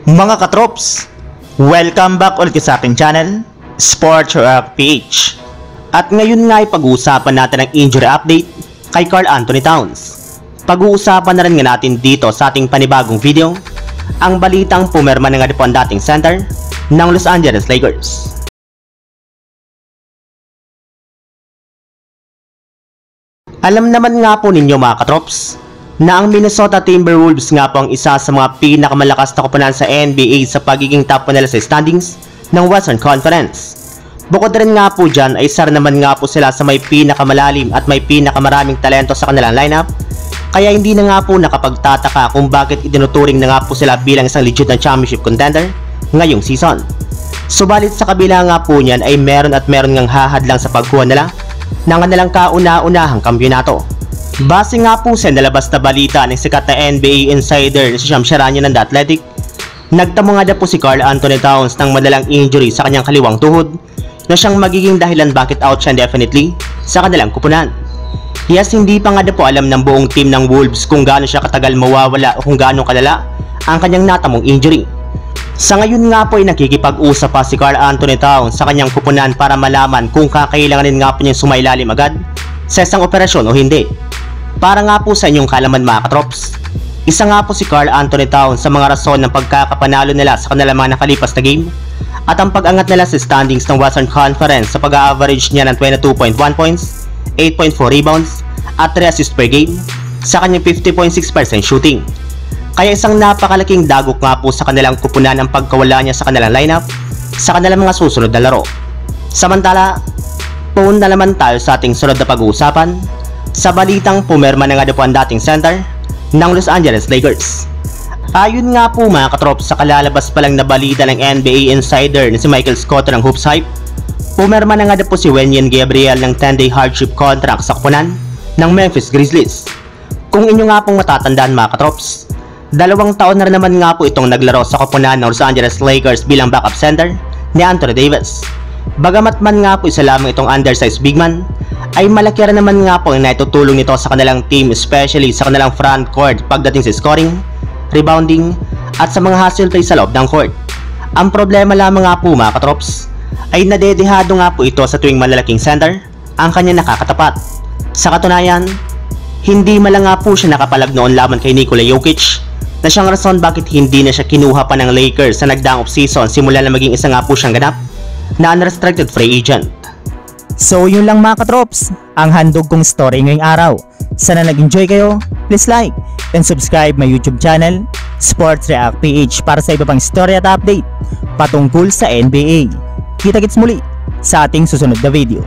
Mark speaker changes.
Speaker 1: Mga katrops, welcome back ulit sa aking channel, Sports React PH. At ngayon nga ay pag-uusapan natin ang injury update kay Karl-Anthony Towns. Pag-uusapan na rin nga natin dito sa ating panibagong video ang balitang pumirma na nga po ang dating center ng Los Angeles Lakers. Alam naman nga po ninyo mga katrops na ang Minnesota Timberwolves nga po ang isa sa mga pinakamalakas na koponan sa NBA sa pagiging top nila sa standings ng Western Conference. Bukod rin nga po dyan ay isa naman nga po sila sa may pinakamalalim at may pinakamaraming talento sa kanilang lineup, kaya hindi na nga po nakapagtataka kung bakit itinuturing na nga po sila bilang isang legit na championship contender ngayong season. Subalit sa kabila nga po niyan ay meron ngang hahadlang sa pagkuha nila ng kanilang kauna-unahang kampyonato. Base nga po sa nalabas na balita ng sikat na NBA insider na si Shams Charania ng The Athletic, nagtamo nga na po si Karl-Anthony Towns ng madalang injury sa kanyang kaliwang tuhod na siyang magiging dahilan bakit out siya indefinitely sa kanilang kupunan. Yes, hindi pa nga na po alam ng buong team ng Wolves kung gaano siya katagal mawawala o kung gaano kalala ang kanyang natamong injury. Sa ngayon nga po ay nakikipag-usap pa si Karl-Anthony Towns sa kanyang kupunan para malaman kung kakailanganin nga po niyang sumailalim agad sa isang operasyon o hindi. Para nga po sa inyong kalaman mga katrops, isa nga po si Karl-Anthony Towns sa mga rason ng pagkakapanalo nila sa kanilang mga nakalipas na game at ang pag-angat nila sa standings ng Western Conference sa pag-average niya ng 22.1 points, 8.4 rebounds at 3 assists per game sa kanyang 50.6% shooting. Kaya isang napakalaking dagok nga po sa kanilang kupunan ang pagkawala niya sa kanilang lineup sa kanilang mga susunod na laro. Samantala, punta naman tayo sa ating sunod na pag-uusapan sa balitang pumirma na nga po ang dating center ng Los Angeles Lakers. Ayon nga po mga katrops sa kalalabas pa lang na balita ng NBA insider na si Michael Scott ng Hoops Hype, pumirma na nga po si Wenyen Gabriel ng 10-day hardship contract sa kupunan ng Memphis Grizzlies. Kung inyo nga pong matatandaan mga katrops, 2 taon na rin naman nga po itong naglaro sa kupunan ng Los Angeles Lakers bilang backup center ni Anthony Davis. Bagamat man nga po isa lamang itong undersized big man, ay malaki rin naman nga po ang naitutulong nito sa kanilang team, especially sa kanilang front court pagdating sa scoring, rebounding, at sa mga hustle play sa loob ng court. Ang problema lamang nga po mga katrops ay nadedehado nga po ito sa tuwing malalaking center ang kanya nakakatapat. Sa katunayan, hindi malang nga po siya nakapalag noon laban kay Nikola Jokic na siyang rason bakit hindi na siya kinuha pa ng Lakers sa nagdaang off-season simula na maging isa nga po siyang ganap na unrestricted free agent.
Speaker 2: So yun lang mga katrops, ang handog kong story ngayong araw. Sana nag-enjoy kayo, please like and subscribe my YouTube channel, Sports React PH, para sa iba pang story at update patungkol sa NBA. Kita-kits muli sa ating susunod na video.